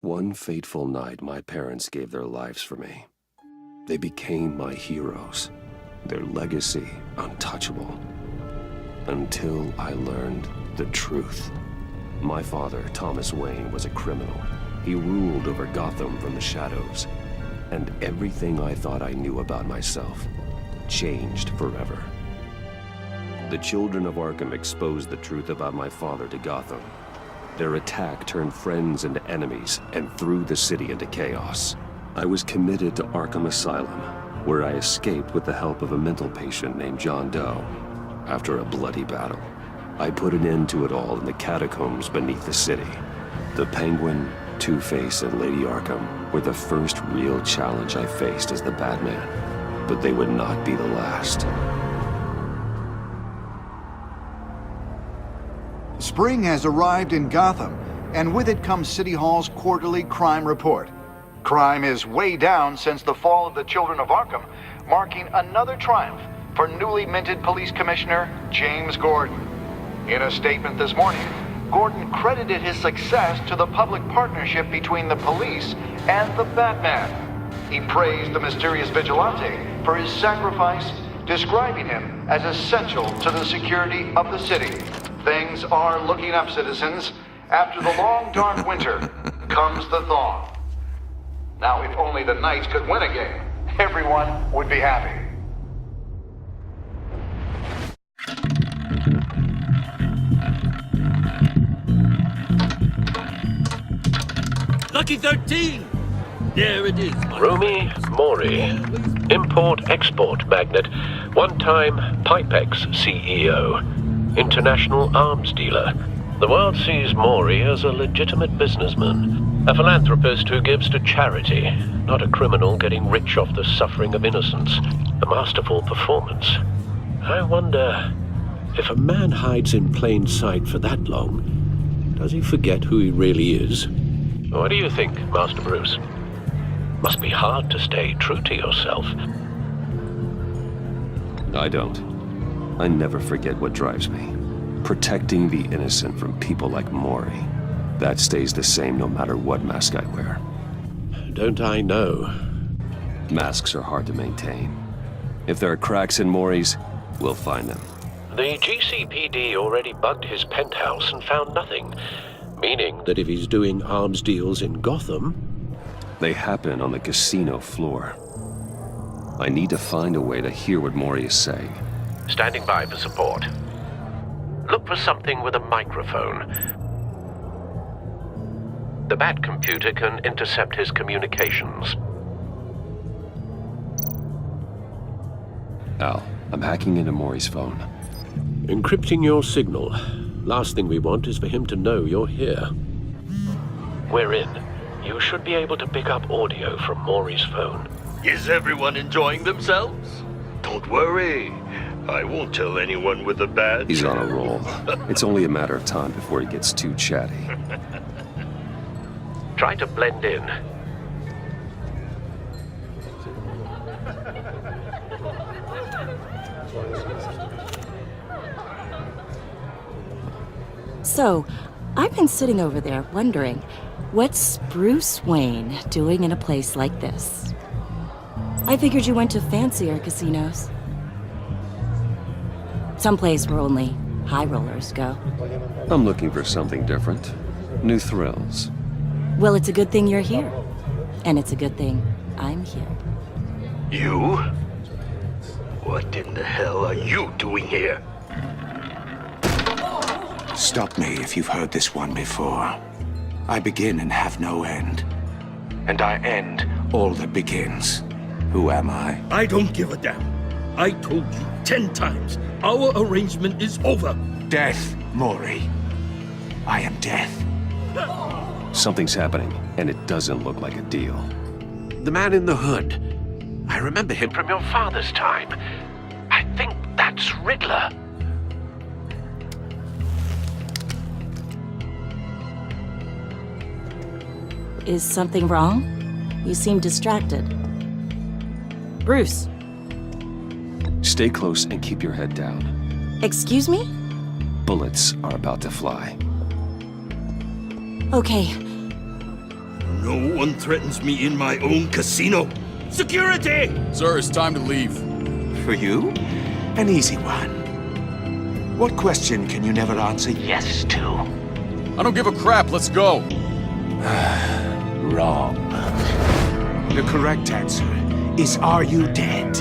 One fateful night, my parents gave their lives for me. They became my heroes, their legacy untouchable. Until I learned the truth. My father, Thomas Wayne, was a criminal. He ruled over Gotham from the shadows. And everything I thought I knew about myself changed forever. The children of Arkham exposed the truth about my father to Gotham. Their attack turned friends into enemies and threw the city into chaos. I was committed to Arkham Asylum, where I escaped with the help of a mental patient named John Doe. After a bloody battle, I put an end to it all in the catacombs beneath the city. The Penguin, Two-Face, and Lady Arkham were the first real challenge I faced as the Batman, but they would not be the last. Spring has arrived in Gotham, and with it comes City Hall's quarterly crime report. Crime is way down since the fall of the Children of Arkham, marking another triumph for newly minted Police Commissioner James Gordon. In a statement this morning, Gordon credited his success to the public partnership between the police and the Batman. He praised the mysterious vigilante for his sacrifice, describing him as essential to the security of the city. Things are looking up, citizens. After the long, dark winter comes the thaw. Now, if only the Knights could win a game, everyone would be happy. Lucky 13! There it is. Rumi Mori, import-export magnate, one-time Pipex CEO, international arms dealer. The world sees Mori as a legitimate businessman, a philanthropist who gives to charity, not a criminal getting rich off the suffering of innocence. A masterful performance. I wonder, if a man hides in plain sight for that long, does he forget who he really is? What do you think, Master Bruce? Must be hard to stay true to yourself. I don't. I never forget what drives me. Protecting the innocent from people like Mori. That stays the same no matter what mask I wear. Don't I know? Masks are hard to maintain. If there are cracks in Mori's, we'll find them. The GCPD already bugged his penthouse and found nothing. Meaning that if he's doing arms deals in Gotham... They happen on the casino floor. I need to find a way to hear what Mori is saying. Standing by for support. Look for something with a microphone. The Bat computer can intercept his communications. Al, I'm hacking into Mori's phone. Encrypting your signal. Last thing we want is for him to know you're here. We're in. You should be able to pick up audio from Mori's phone. Is everyone enjoying themselves? Don't worry. I won't tell anyone with a badge. He's on a roll. It's only a matter of time before he gets too chatty. Try to blend in. So, I've been sitting over there wondering, what's Bruce Wayne doing in a place like this? I figured you went to fancier casinos. Someplace where only high rollers go. I'm looking for something different. New thrills. Well, it's a good thing you're here. And it's a good thing I'm here. You? What in the hell are you doing here? Stop me if you've heard this one before. I begin and have no end. And I end all that begins. Who am I? I don't give a damn. I told you 10 times. Our arrangement is over. Death, Mori. I am death. Something's happening, and it doesn't look like a deal. The man in the hood. I remember him from your father's time. I think that's Riddler. Is something wrong? You seem distracted. Bruce. Stay close and keep your head down. Excuse me? Bullets are about to fly. Okay. No one threatens me in my own casino. Security! Sir, it's time to leave. For you? An easy one. What question can you never answer yes to? I don't give a crap, let's go. Wrong. The correct answer is, are you dead?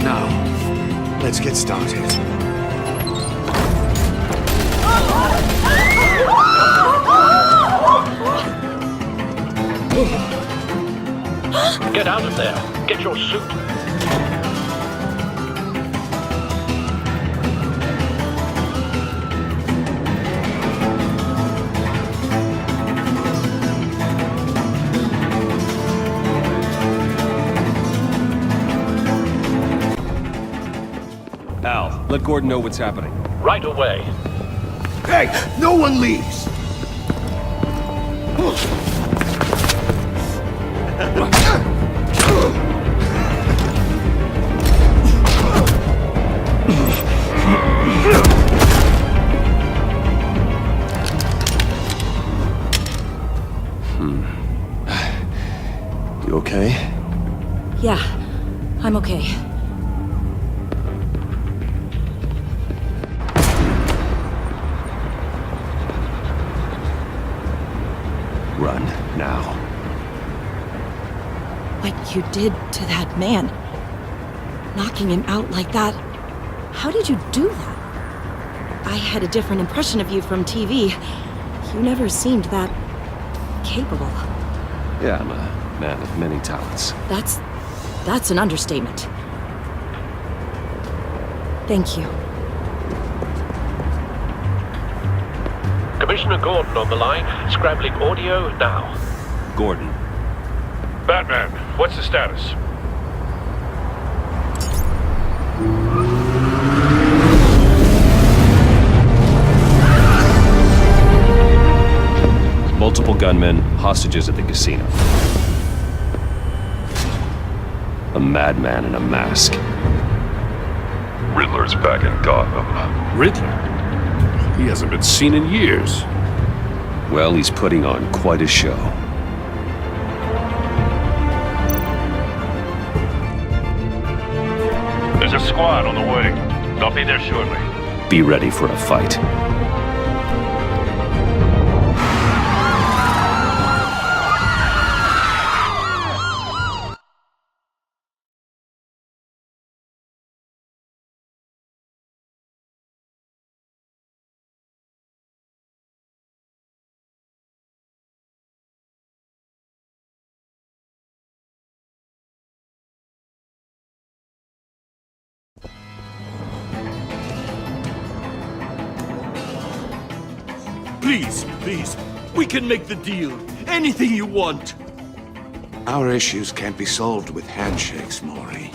Now, let's get started. Get out of there. Get your suit. Al, let Gordon know what's happening. Right away. Hey, no one leaves! You okay? Yeah, I'm okay. Run, now. What you did to that man. Knocking him out like that. How did you do that? I had a different impression of you from TV. You never seemed that capable. Yeah, I'm a man of many talents. That's an understatement. Thank you. Commissioner Gordon on the line. Scrambling audio now. Gordon. Batman, what's the status? Multiple gunmen, hostages at the casino. A madman in a mask. Riddler's back in Gotham. Riddler? He hasn't been seen in years. Well, he's putting on quite a show. There's a squad on the way. They'll be there shortly. Be ready for a fight. Please, we can make the deal. Anything you want. Our issues can't be solved with handshakes, Maury.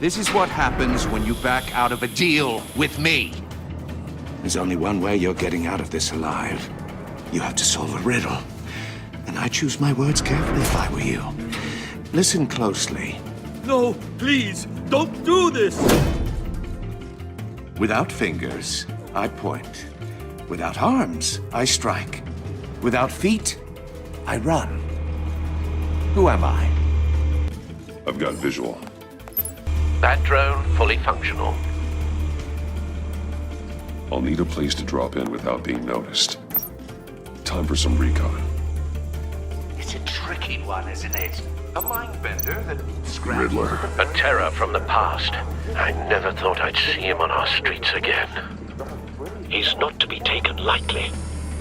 This is what happens when you back out of a deal with me. There's only one way you're getting out of this alive. You have to solve a riddle. And I choose my words carefully if I were you. Listen closely. No, please, don't do this! Without fingers, I point. Without arms, I strike. Without feet, I run. Who am I? I've got visual. That drone fully functional. I'll need a place to drop in without being noticed. Time for some recon. It's a tricky one, isn't it? A mind bender that scrambles. Riddler. A terror from the past. I never thought I'd see him on our streets again. He's not to be taken lightly.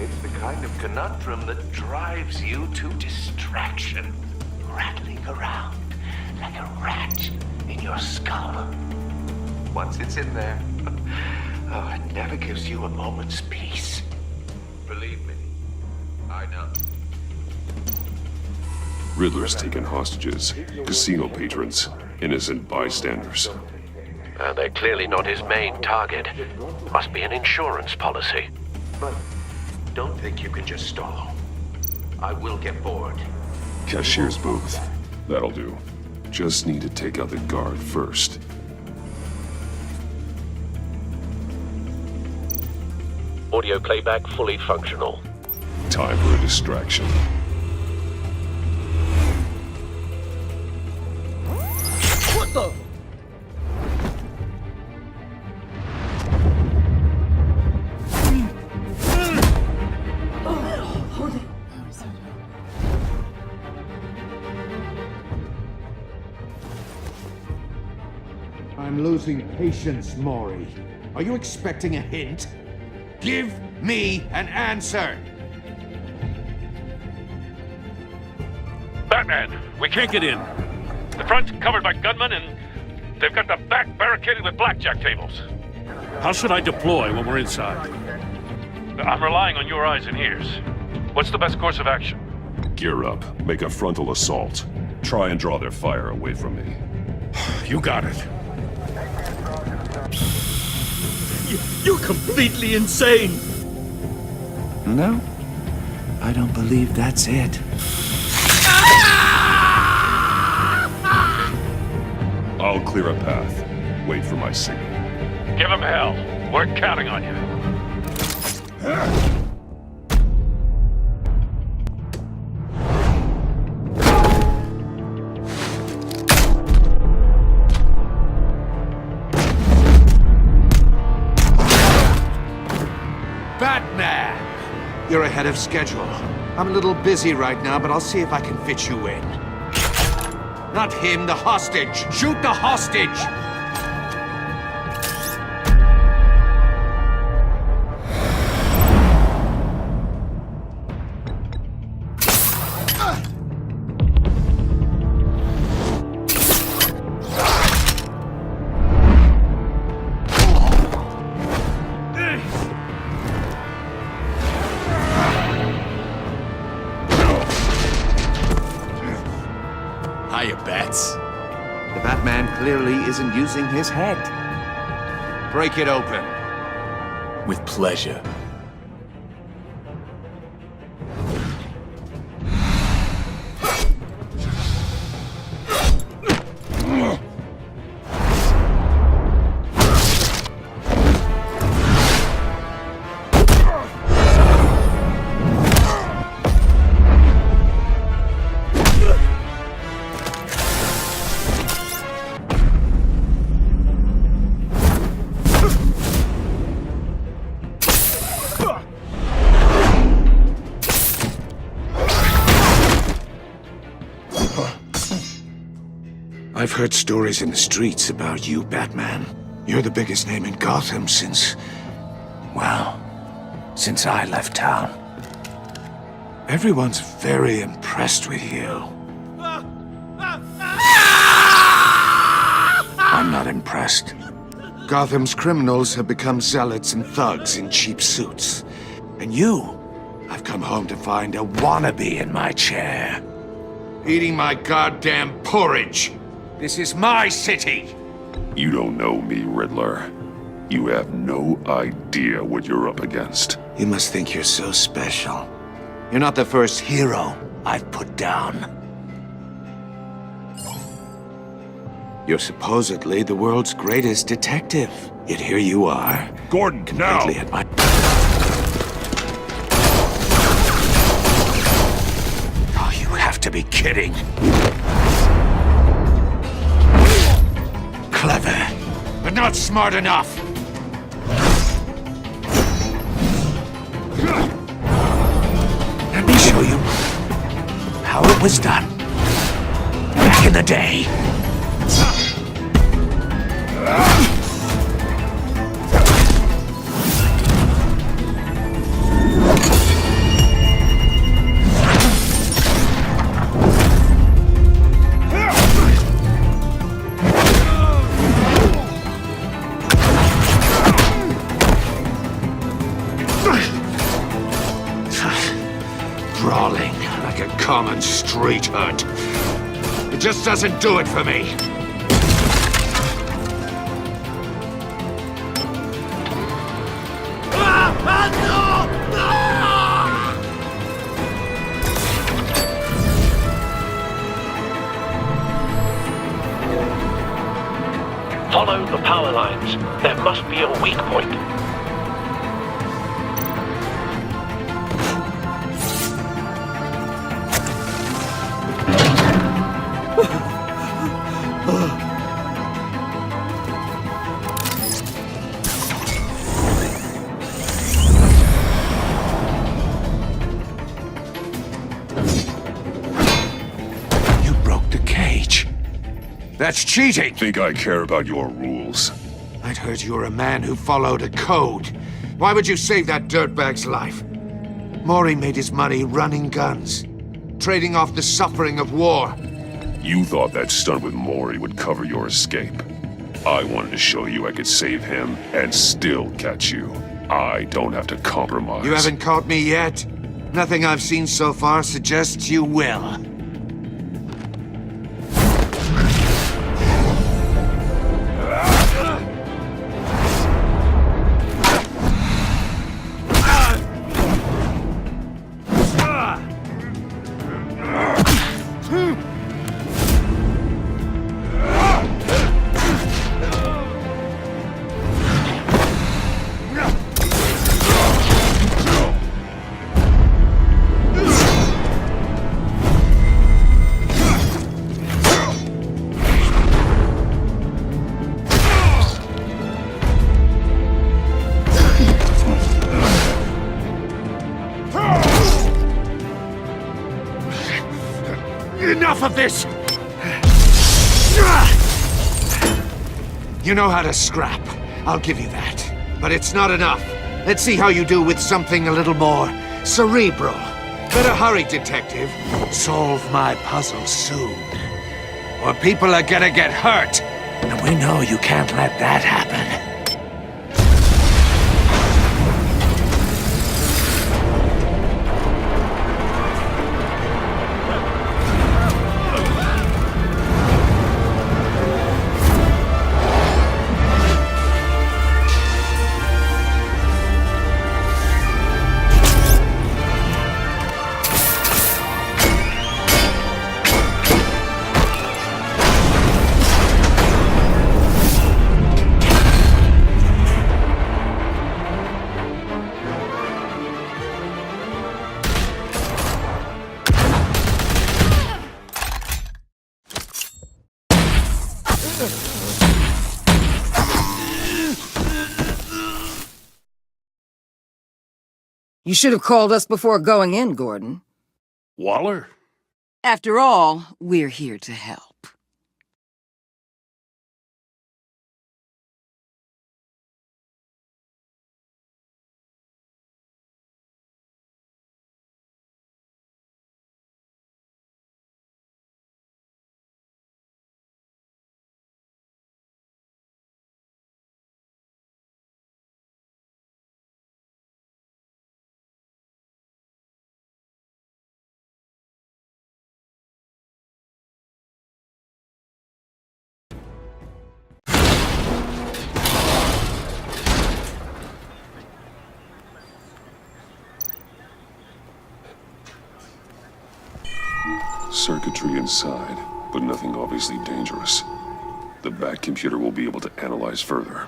It's the kind of conundrum that drives you to distraction. Rattling around like a rat in your skull. Once it's in there, oh, it never gives you a moment's peace. Believe me, I know. Riddler's taken hostages, casino patrons, innocent bystanders. They're clearly not his main target. Must be an insurance policy. But don't think you can just stall. I will get bored. Cashier's booth. That'll do. Just need to take out the guard first. Audio playback fully functional. Time for a distraction. What the? I'm losing patience, Maury. Are you expecting a hint? Give me an answer! Batman, we can't get in. The front's covered by gunmen, and they've got the back barricaded with blackjack tables. How should I deploy when we're inside? I'm relying on your eyes and ears. What's the best course of action? Gear up. Make a frontal assault. Try and draw their fire away from me. You got it. You're completely insane! No, I don't believe that's it. I'll clear a path. Wait for my signal. Give him hell. We're counting on you. Batman! You're ahead of schedule. I'm a little busy right now, but I'll see if I can fit you in. Not him, the hostage! Shoot the hostage! Hiya, Bats. The Batman clearly isn't using his head. Break it open. With pleasure. I've heard stories in the streets about you, Batman. You're the biggest name in Gotham since... well, since I left town. Everyone's very impressed with you. I'm not impressed. Gotham's criminals have become zealots and thugs in cheap suits. And you, I've come home to find a wannabe in my chair. Eating my goddamn porridge! This is my city! You don't know me, Riddler. You have no idea what you're up against. You must think you're so special. You're not the first hero I've put down. You're supposedly the world's greatest detective. Yet here you are. Gordon, now! Completely at my... Oh, you have to be kidding. Clever, But not smart enough! let me show you how it was done back in the day. Brawling like a common street hunt. It just doesn't do it for me. Follow the power lines. There must be a weak point. That's cheating! Think I care about your rules? I'd heard you were a man who followed a code. Why would you save that dirtbag's life? Maury made his money running guns, trading off the suffering of war. You thought that stunt with Maury would cover your escape. I wanted to show you I could save him and still catch you. I don't have to compromise. You haven't caught me yet. Nothing I've seen so far suggests you will. Enough of this! You know how to scrap. I'll give you that. But it's not enough. Let's see how you do with something a little more cerebral. Better hurry, detective. Solve my puzzle soon. Or people are gonna get hurt. And we know you can't let that happen. You should have called us before going in, Gordon. Waller? After all, we're here to help. Circuitry inside, but nothing obviously dangerous. The back computer will be able to analyze further.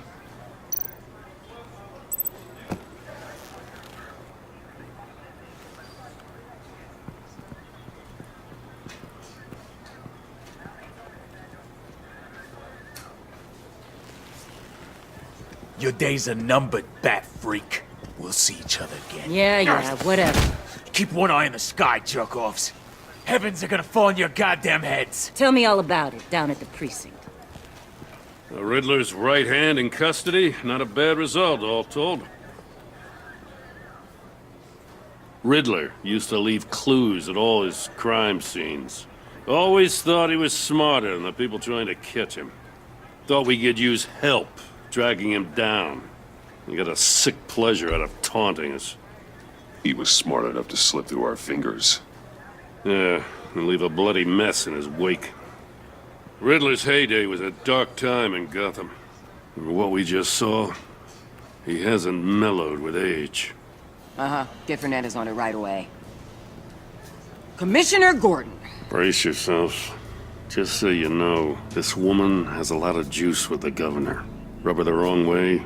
Your days are numbered, bat freak. We'll see each other again. Yeah, whatever. Keep one eye in the sky, jerk-offs. Heavens are gonna fall on your goddamn heads. Tell me all about it down at the precinct. The Riddler's right hand in custody. Not a bad result, all told. Riddler used to leave clues at all his crime scenes. Always thought he was smarter than the people trying to catch him. Thought we could use help dragging him down. He got a sick pleasure out of taunting us. He was smart enough to slip through our fingers. Yeah, and leave a bloody mess in his wake. Riddler's heyday was a dark time in Gotham. And what we just saw, he hasn't mellowed with age. Get Fernandez on it right away. Commissioner Gordon. Brace yourselves. Just so you know, this woman has a lot of juice with the governor. Rub her the wrong way,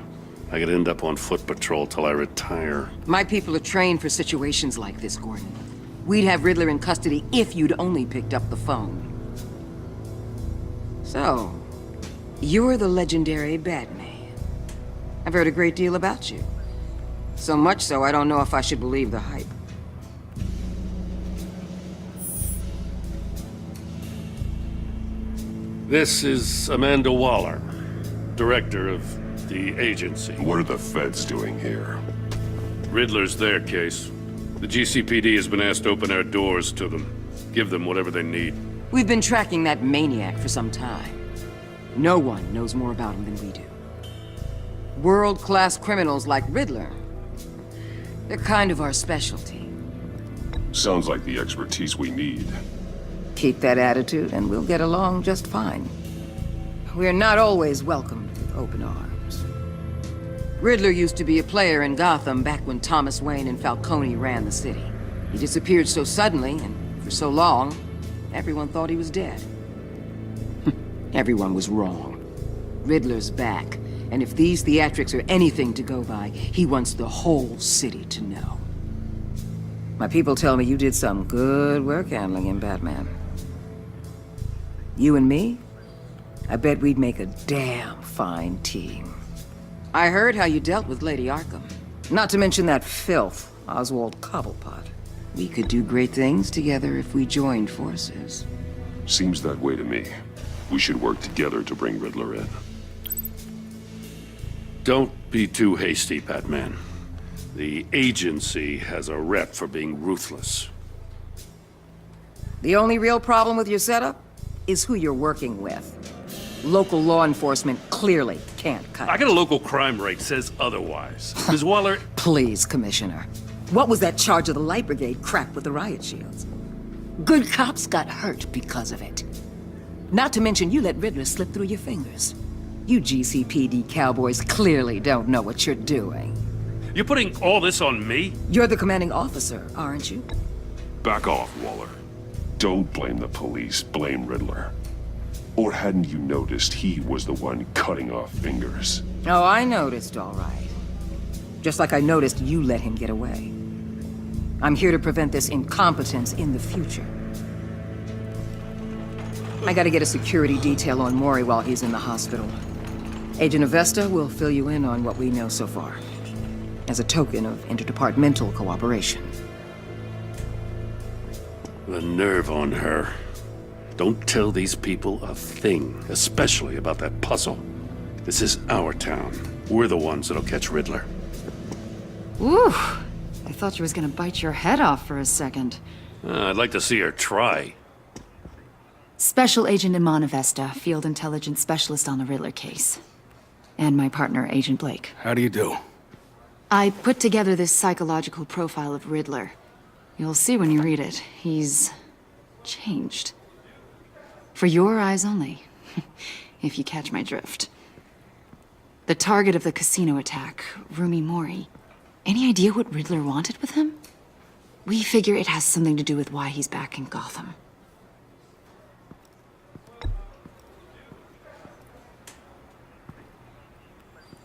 I could end up on foot patrol till I retire. My people are trained for situations like this, Gordon. We'd have Riddler in custody if you'd only picked up the phone. So, you're the legendary Batman. I've heard a great deal about you. So much so, I don't know if I should believe the hype. This is Amanda Waller, director of the agency. What are the feds doing here? Riddler's their case. The GCPD has been asked to open our doors to them. Give them whatever they need. We've been tracking that maniac for some time. No one knows more about him than we do. World-class criminals like Riddler. They're kind of our specialty. Sounds like the expertise we need. Keep that attitude and we'll get along just fine. We're not always welcomed with open arms. Riddler used to be a player in Gotham back when Thomas Wayne and Falcone ran the city. He disappeared so suddenly and for so long, everyone thought he was dead. Everyone was wrong. Riddler's back, and if these theatrics are anything to go by, he wants the whole city to know. My people tell me you did some good work handling him, Batman. You and me? I bet we'd make a damn fine team. I heard how you dealt with Lady Arkham. Not to mention that filth, Oswald Cobblepot. We could do great things together if we joined forces. Seems that way to me. We should work together to bring Riddler in. Don't be too hasty, Batman. The agency has a rep for being ruthless. The only real problem with your setup is who you're working with. Local law enforcement clearly can't cut I got a local crime rate says otherwise. Ms. Waller... Please, Commissioner. What was that charge of the Light Brigade crap with the riot shields? Good cops got hurt because of it. Not to mention you let Riddler slip through your fingers. You GCPD cowboys clearly don't know what you're doing. You're putting all this on me? You're the commanding officer, aren't you? Back off, Waller. Don't blame the police, blame Riddler. Or hadn't you noticed he was the one cutting off fingers? Oh, I noticed, all right. Just like I noticed you let him get away. I'm here to prevent this incompetence in the future. I gotta get a security detail on Mori while he's in the hospital. Agent Avesta will fill you in on what we know so far, as a token of interdepartmental cooperation. The nerve on her. Don't tell these people a thing, especially about that puzzle. This is our town. We're the ones that'll catch Riddler. Ooh, I thought you was gonna bite your head off for a second. I'd like to see her try. Special Agent Iman Avesta, Field Intelligence Specialist on the Riddler case. And my partner, Agent Blake. How do you do? I put together this psychological profile of Riddler. You'll see when you read it. He's changed. For your eyes only, if you catch my drift. The target of the casino attack, Rumi Mori. Any idea what Riddler wanted with him? We figure it has something to do with why he's back in Gotham.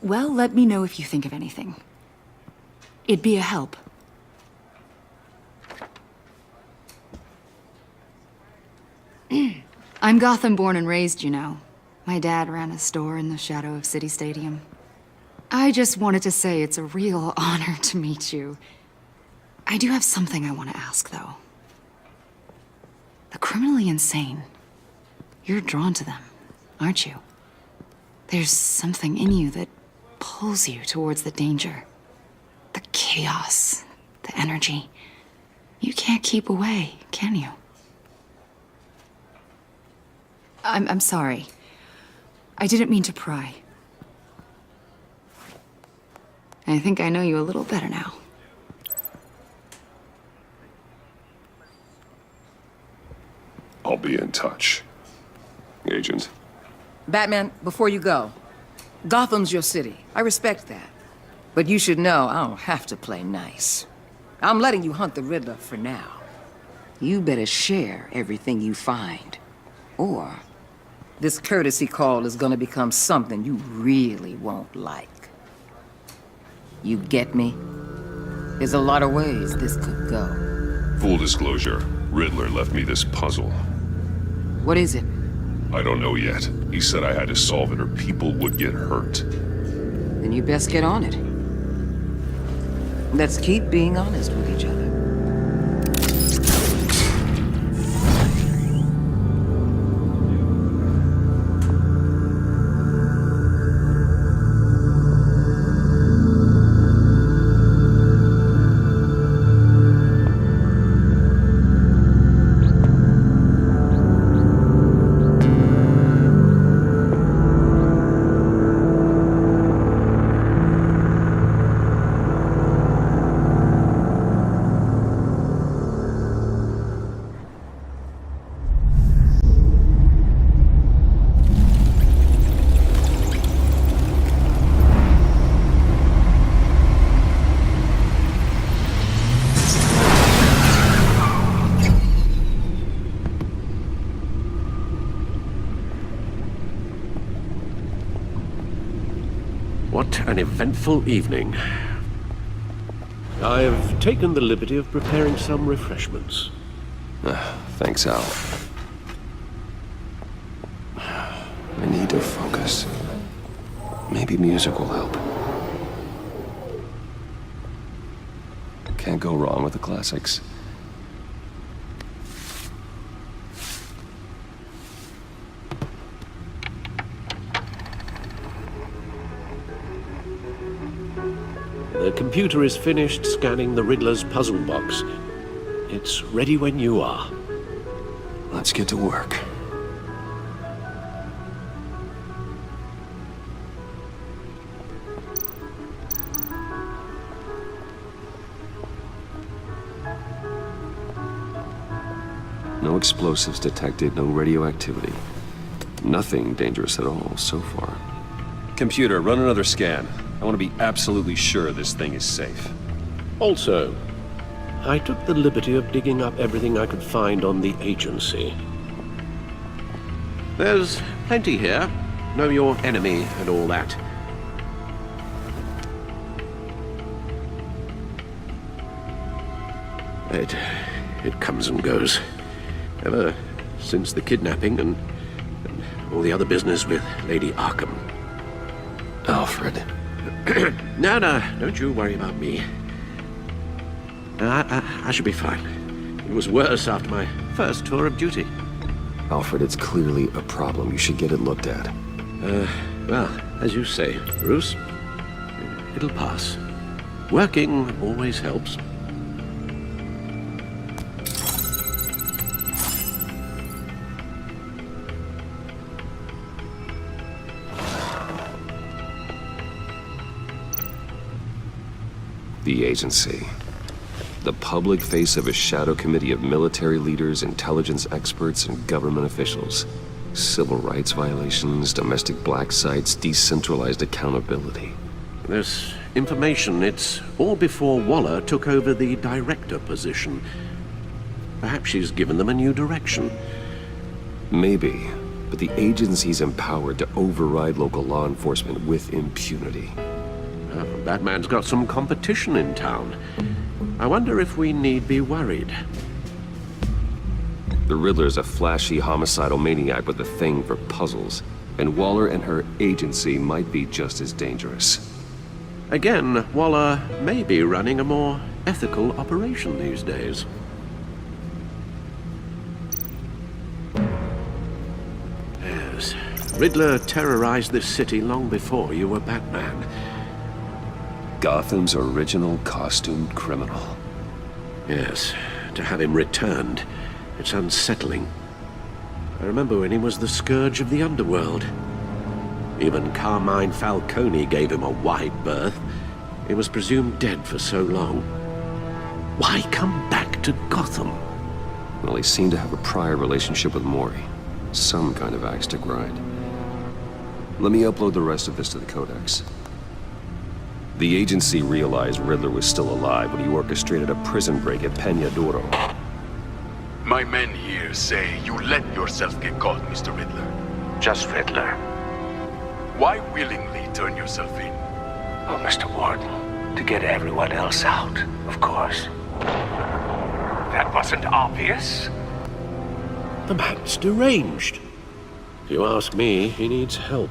Well, let me know if you think of anything. It'd be a help. I'm Gotham born and raised, you know. My dad ran a store in the shadow of City Stadium. I just wanted to say it's a real honor to meet you. I do have something I want to ask, though. The criminally insane. You're drawn to them, aren't you? There's something in you that pulls you towards the danger. The chaos, the energy. You can't keep away, can you? I'm sorry. I didn't mean to pry. I think I know you a little better now. I'll be in touch. Agent. Batman, before you go, Gotham's your city. I respect that. But you should know I don't have to play nice. I'm letting you hunt the Riddler for now. You better share everything you find. Or this courtesy call is gonna become something you really won't like. You get me? There's a lot of ways this could go. Full disclosure, Riddler left me this puzzle. What is it? I don't know yet. He said I had to solve it or people would get hurt. Then you best get on it. Let's keep being honest with each other. What an eventful evening. I've taken the liberty of preparing some refreshments. Thanks, Al. I need to focus. Maybe music will help. Can't go wrong with the classics. The computer is finished scanning the Riddler's puzzle box. It's ready when you are. Let's get to work. No explosives detected, no radioactivity. Nothing dangerous at all so far. Computer, run another scan. I want to be absolutely sure this thing is safe. Also, I took the liberty of digging up everything I could find on the agency. There's plenty here. Know your enemy and all that. It comes and goes. Ever since the kidnapping and all the other business with Lady Arkham. Alfred. No, don't you worry about me. I should be fine. It was worse after my first tour of duty. Alfred, it's clearly a problem. You should get it looked at. Well, as you say, Bruce, it'll pass. Working always helps. The agency. The public face of a shadow committee of military leaders, intelligence experts, and government officials. Civil rights violations, domestic black sites, decentralized accountability. This information, it's all before Waller took over the director position. Perhaps she's given them a new direction. Maybe, but the agency's empowered to override local law enforcement with impunity. Batman's got some competition in town. I wonder if we need be worried. The Riddler's a flashy homicidal maniac with a thing for puzzles, and Waller and her agency might be just as dangerous. Again, Waller may be running a more ethical operation these days. Yes, Riddler terrorized this city long before you were Batman. Gotham's original costumed criminal. Yes, to have him returned, it's unsettling. I remember when he was the scourge of the underworld. Even Carmine Falcone gave him a wide berth. He was presumed dead for so long. Why come back to Gotham? Well, he seemed to have a prior relationship with Mori. Some kind of axe to grind. Let me upload the rest of this to the Codex. The agency realized Riddler was still alive when he orchestrated a prison break at Peña Duro. My men here say you let yourself get caught, Mr. Riddler. Just Riddler. Why willingly turn yourself in? Oh, Mr. Warden, to get everyone else out, of course. That wasn't obvious. The man's deranged. If you ask me, he needs help.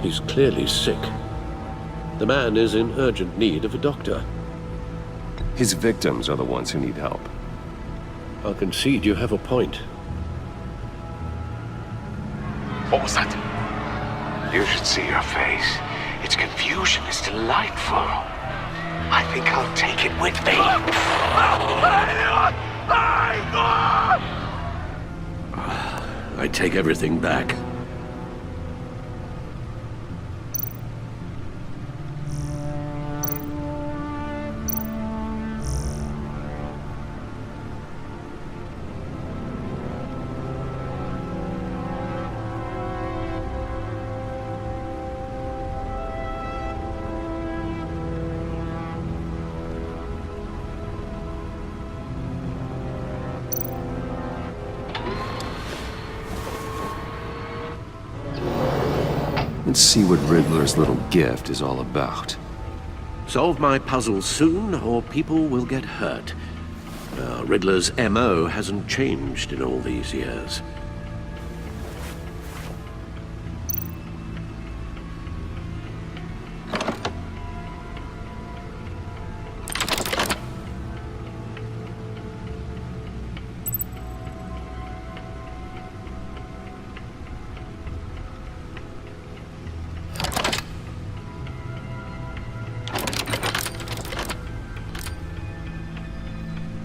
He's clearly sick. The man is in urgent need of a doctor. His victims are the ones who need help. I'll concede you have a point. What was that? You should see your face. Its confusion is delightful. I think I'll take it with me. I take everything back. Let's see what Riddler's little gift is all about. Solve my puzzle soon, or people will get hurt. Riddler's MO hasn't changed in all these years.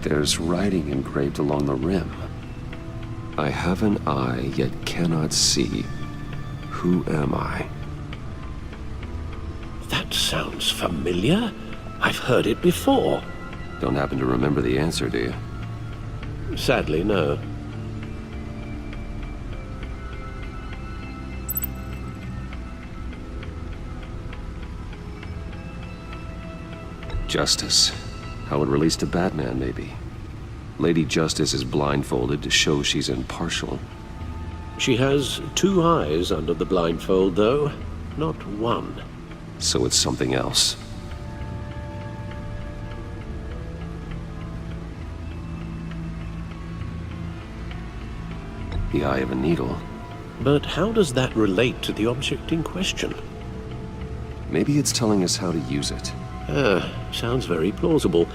There's writing engraved along the rim. I have an eye, yet cannot see. Who am I? That sounds familiar. I've heard it before. Don't happen to remember the answer, do you? Sadly, no. Justice. How it relates to Batman, maybe. Lady Justice is blindfolded to show she's impartial. She has 2 eyes under the blindfold, though. Not 1. So it's something else. The eye of a needle. But how does that relate to the object in question? Maybe it's telling us how to use it. Sounds very plausible.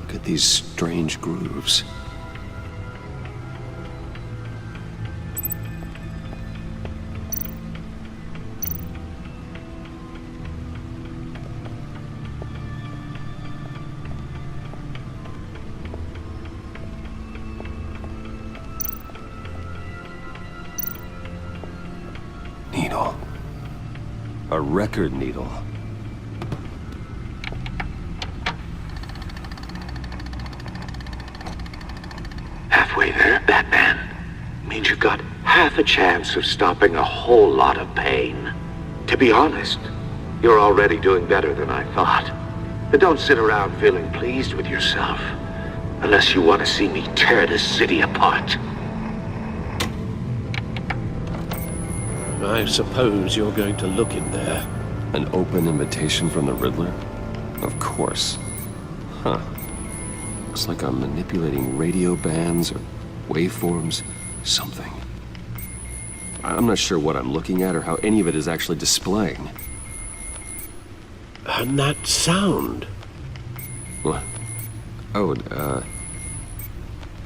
Look at these strange grooves. Needle. A record needle. Halfway there, Batman. Means you've got half a chance of stopping a whole lot of pain. To be honest, you're already doing better than I thought. But don't sit around feeling pleased with yourself. Unless you want to see me tear this city apart. I suppose you're going to look in there. An open invitation from the Riddler? Of course. Huh. Looks like I'm manipulating radio bands or waveforms, something. I'm not sure what I'm looking at or how any of it is actually displaying. And that sound? What? Oh,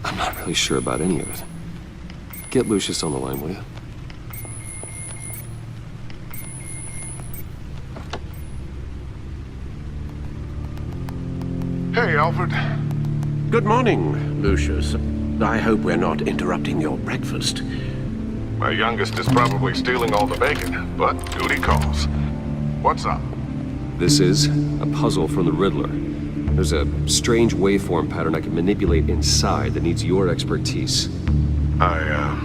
I'm not really sure about any of it. Get Lucius on the line, will you? Hey, Alfred. Good morning, Lucius. I hope we're not interrupting your breakfast. My youngest is probably stealing all the bacon, but duty calls. What's up? This is a puzzle from the Riddler. There's a strange waveform pattern I can manipulate inside that needs your expertise. Yeah,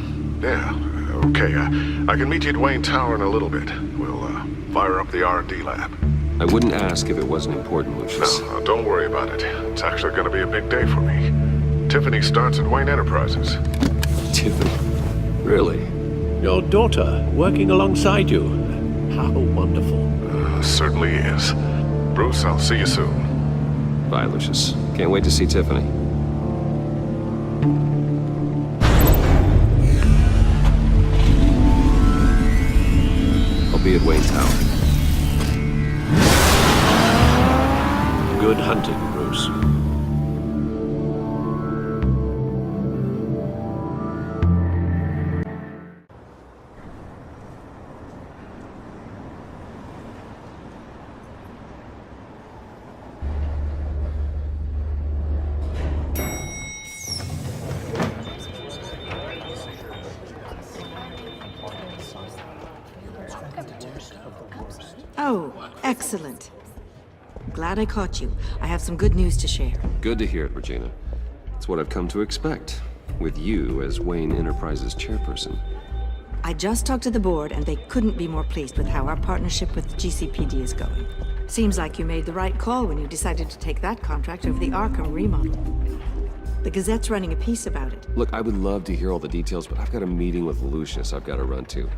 okay. I can meet you at Wayne Tower in a little bit. We'll, fire up the R&D lab. I wouldn't ask if it wasn't important, Lucius. No, don't worry about it. It's actually gonna be a big day for me. Tiffany starts at Wayne Enterprises. Tiffany? Really? Your daughter, working alongside you. How wonderful. Certainly is. Bruce, I'll see you soon. Bye, Lucius. Can't wait to see Tiffany. I'll be at Wayne Tower. Good hunting, Bruce. Oh, excellent. Glad I caught you. I have some good news to share. Good to hear it, Regina. It's what I've come to expect, with you as Wayne Enterprises chairperson. I just talked to the board, and they couldn't be more pleased with how our partnership with GCPD is going. Seems like you made the right call when you decided to take that contract over the Arkham remodel. The Gazette's running a piece about it. Look, I would love to hear all the details, but I've got a meeting with Lucius I've got to run to.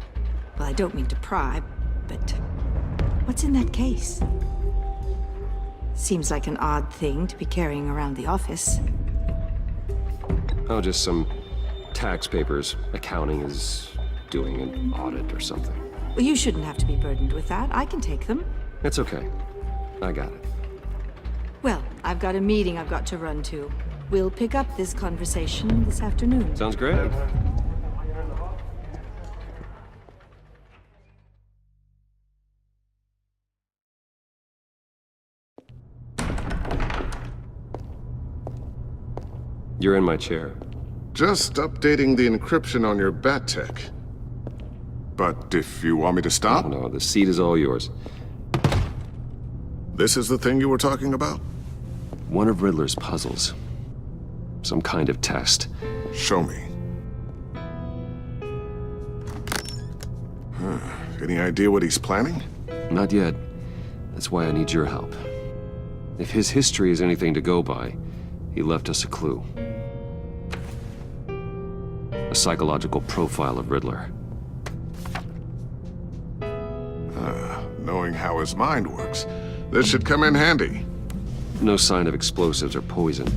Well, I don't mean to pry, but what's in that case? Seems like an odd thing to be carrying around the office. Oh, just some tax papers. Accounting is doing an audit or something. Well, you shouldn't have to be burdened with that. I can take them. It's okay. I got it. Well, I've got a meeting I've got to run to. We'll pick up this conversation this afternoon. Sounds great. You're in my chair. Just updating the encryption on your bat tech. But if you want me to stop? No, the seat is all yours. This is the thing you were talking about? One of Riddler's puzzles. Some kind of test. Show me. Any idea what he's planning? Not yet. That's why I need your help. If his history is anything to go by, he left us a clue. A psychological profile of Riddler. Knowing how his mind works, this should come in handy. No sign of explosives or poison.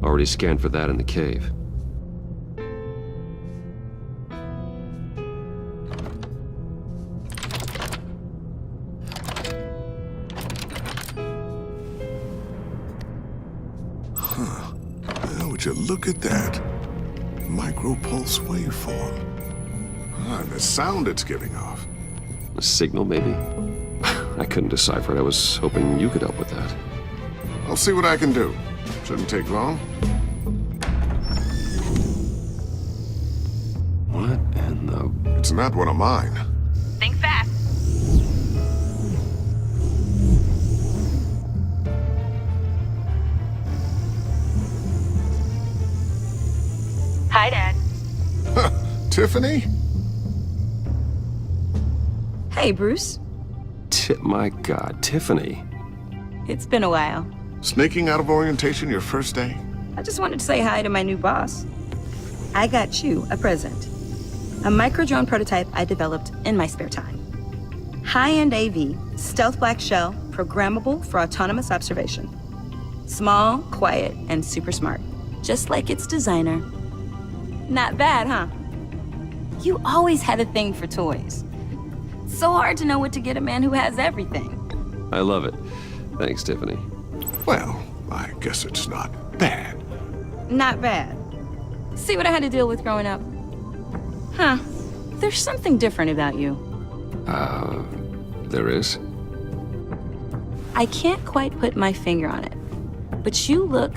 Already scanned for that in the cave. Would you look at that? Micro-pulse waveform. And the sound it's giving off. A signal, maybe? I couldn't decipher it. I was hoping you could help with that. I'll see what I can do. Shouldn't take long. What in the... It's not one of mine. Think fast. Hi, Dad. Tiffany? Hey, Bruce. My God, Tiffany. It's been a while. Sneaking out of orientation your first day? I just wanted to say hi to my new boss. I got you a present. A micro-drone prototype I developed in my spare time. High-end AV, stealth black shell, programmable for autonomous observation. Small, quiet, and super smart. Just like its designer. Not bad, huh? You always had a thing for toys. So hard to know what to get a man who has everything. I love it. Thanks, Tiffany. Well, I guess it's not bad. Not bad. See what I had to deal with growing up? Huh. There's something different about you. There is? I can't quite put my finger on it. But you look...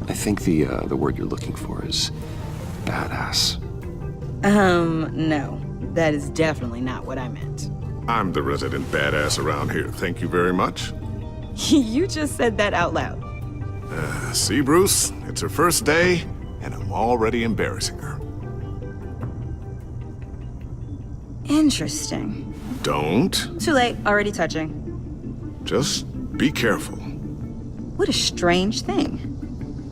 I think the word you're looking for is badass. No. That is definitely not what I meant. I'm the resident badass around here. Thank you very much. You just said that out loud. See, Bruce? It's her first day, and I'm already embarrassing her. Interesting. Don't. Too late. Already touching. Just be careful. What a strange thing.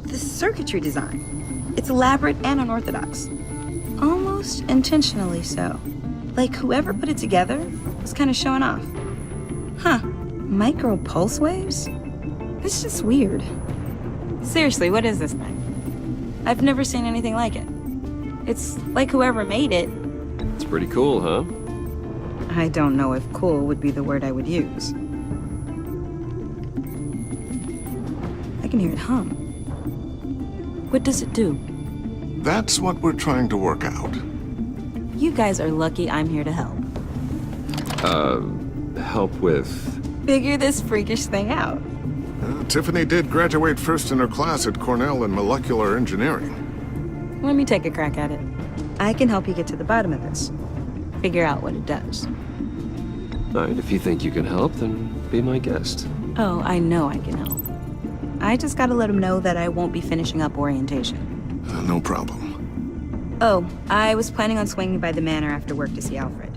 The circuitry design. It's elaborate and unorthodox. Almost intentionally so. Like whoever put it together was kind of showing off. Huh. Micro pulse waves? It's just weird. Seriously, what is this thing? I've never seen anything like it. It's like whoever made it. It's pretty cool, huh? I don't know if cool would be the word I would use. I can hear it hum. What does it do? That's what we're trying to work out. You guys are lucky I'm here to help. Help with... Figure this freakish thing out. Tiffany did graduate first in her class at Cornell in molecular engineering. Let me take a crack at it. I can help you get to the bottom of this. Figure out what it does. All right, if you think you can help, then be my guest. Oh, I know I can help. I just gotta let him know that I won't be finishing up orientation. No problem. Oh, I was planning on swinging by the manor after work to see Alfred.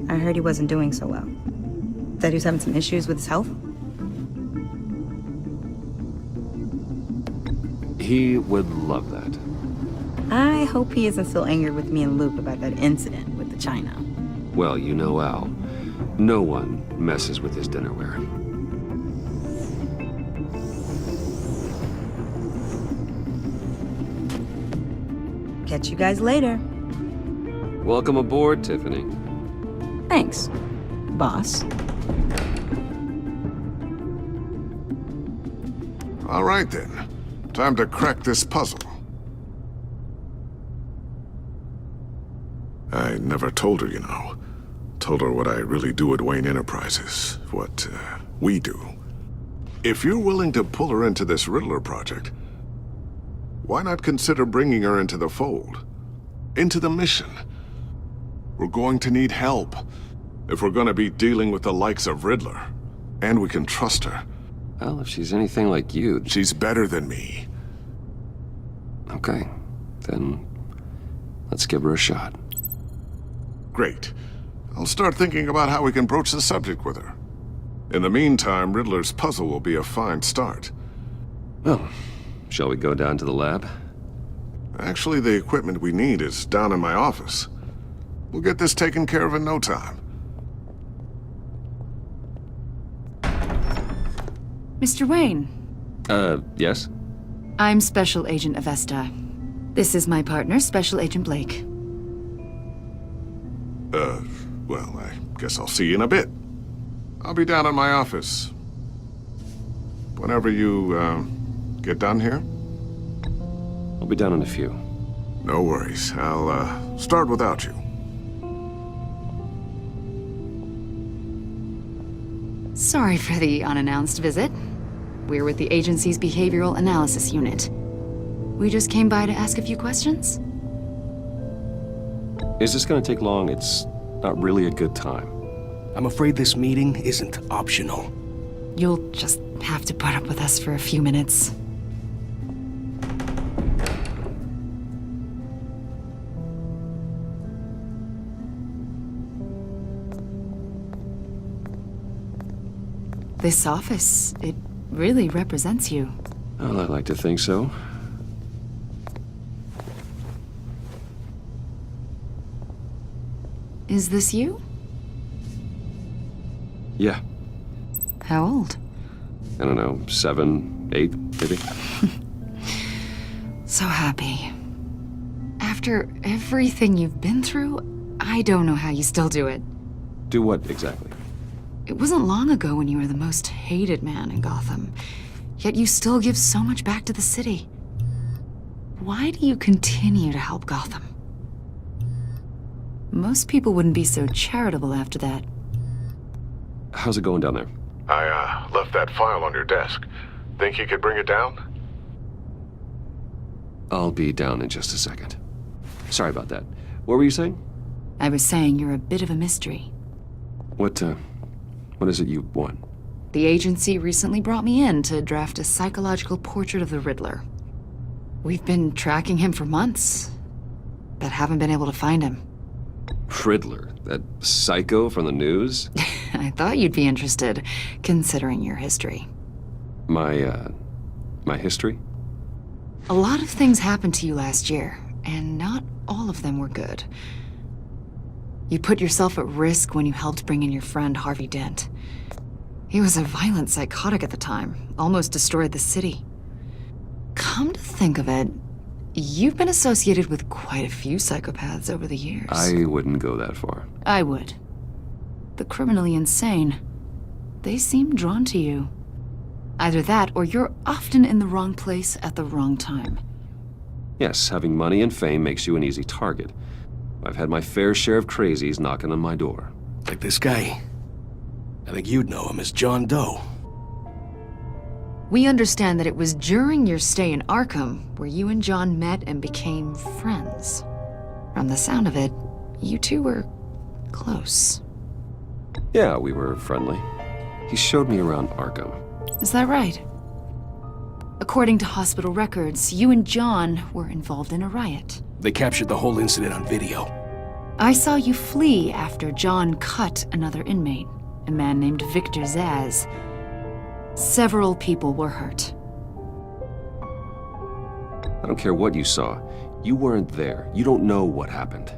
I heard he wasn't doing so well. that he was having some issues with his health? He would love that. I hope he isn't still angry with me and Luke about that incident with the china. Well, you know Al. No one messes with his dinnerware. Catch you guys later. Welcome aboard, Tiffany. Thanks, boss. All right then. Time to crack this puzzle. I never told her, you know. Told her what I really do at Wayne Enterprises. What, we do. If you're willing to pull her into this Riddler project, why not consider bringing her into the fold? Into the mission? We're going to need help if we're going to be dealing with the likes of Riddler. And we can trust her. Well, if she's anything like you... She's better than me. Okay, then let's give her a shot. Great. I'll start thinking about how we can broach the subject with her. In the meantime, Riddler's puzzle will be a fine start. Well, shall we go down to the lab? Actually, the equipment we need is down in my office. We'll get this taken care of in no time. Mr. Wayne. Yes? I'm Special Agent Avesta. This is my partner, Special Agent Blake. Well, I guess I'll see you in a bit. I'll be down in my office. Whenever you, get done here? I'll be down in a few. No worries. I'll, start without you. Sorry for the unannounced visit. We're with the agency's Behavioral Analysis Unit. We just came by to ask a few questions. Is this gonna take long? It's not really a good time. I'm afraid this meeting isn't optional. You'll just have to put up with us for a few minutes. This office, it really represents you. Well, I'd like to think so. Is this you? Yeah. How old? I don't know, 7, 8, maybe? So happy. After everything you've been through, I don't know how you still do it. Do what exactly? It wasn't long ago when you were the most hated man in Gotham, yet you still give so much back to the city. Why do you continue to help Gotham? Most people wouldn't be so charitable after that. How's it going down there? I, left that file on your desk. Think you could bring it down? I'll be down in just a second. Sorry about that. What were you saying? I was saying you're a bit of a mystery. What is it you want? The agency recently brought me in to draft a psychological portrait of the Riddler. We've been tracking him for months, but haven't been able to find him. Riddler? That psycho from the news? I thought you'd be interested, considering your history. My history? A lot of things happened to you last year, and not all of them were good. You put yourself at risk when you helped bring in your friend Harvey Dent. He was a violent psychotic at the time, almost destroyed the city. Come to think of it, you've been associated with quite a few psychopaths over the years. I wouldn't go that far. I would. The criminally insane. They seem drawn to you. Either that, or you're often in the wrong place at the wrong time. Yes, having money and fame makes you an easy target. I've had my fair share of crazies knocking on my door. Like this guy. I think you'd know him as John Doe. We understand that it was during your stay in Arkham where you and John met and became friends. From the sound of it, you two were close. Yeah, we were friendly. He showed me around Arkham. Is that right? According to hospital records, you and John were involved in a riot. They captured the whole incident on video. I saw you flee after John cut another inmate. a man named Victor Zsasz. Several people were hurt. I don't care what you saw. You weren't there. You don't know what happened.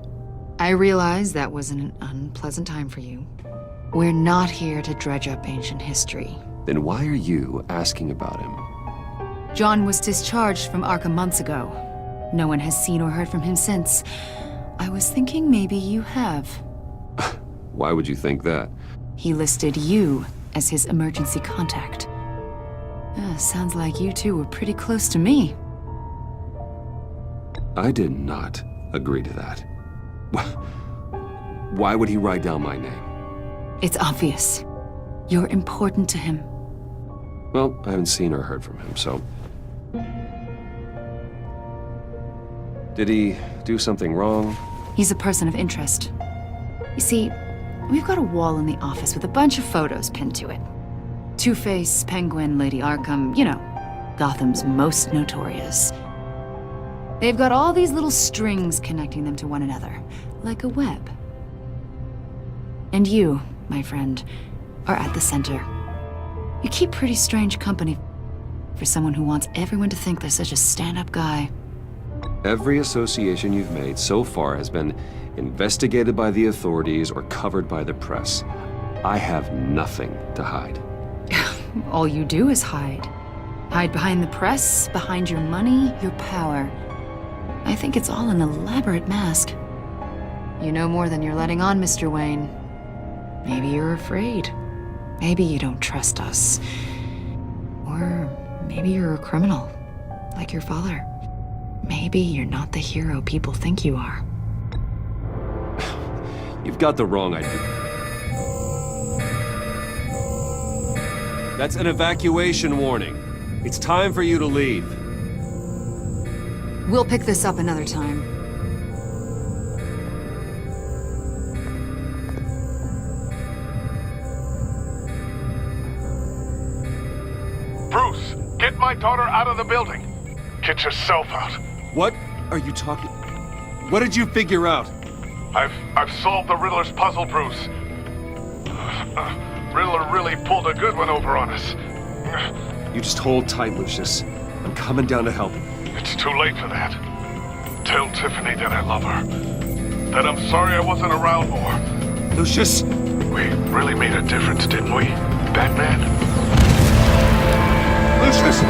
I realize that was an unpleasant time for you. We're not here to dredge up ancient history. Then why are you asking about him? John was discharged from Arkham months ago. No one has seen or heard from him since. I was thinking maybe you have. Why would you think that? He listed you as his emergency contact. Sounds like you two were pretty close to me. I did not agree to that. Why would he write down my name? It's obvious. You're important to him. Well, I haven't seen or heard from him, so... Did he do something wrong? He's a person of interest. You see, we've got a wall in the office with a bunch of photos pinned to it. Two-Face, Penguin, Lady Arkham, you know, Gotham's most notorious. They've got all these little strings connecting them to one another, like a web. And you, my friend, are at the center. You keep pretty strange company for someone who wants everyone to think they're such a stand-up guy. Every association you've made so far has been investigated by the authorities or covered by the press. I have nothing to hide. All you do is hide. Hide behind the press, behind your money, your power. I think it's all an elaborate mask. You know more than you're letting on, Mr. Wayne. Maybe you're afraid. Maybe you don't trust us. Or maybe you're a criminal, like your father. Maybe you're not the hero people think you are. You've got the wrong idea. That's an evacuation warning. It's time for you to leave. We'll pick this up another time. Bruce, get my daughter out of the building. Get yourself out. What are you talking? What did you figure out? I've solved the Riddler's puzzle, Bruce. Riddler really pulled a good one over on us. You just hold tight, Lucius. I'm coming down to help. It's too late for that. Tell Tiffany that I love her. That I'm sorry I wasn't around more. Lucius! We really made a difference, didn't we, Batman? Lucius!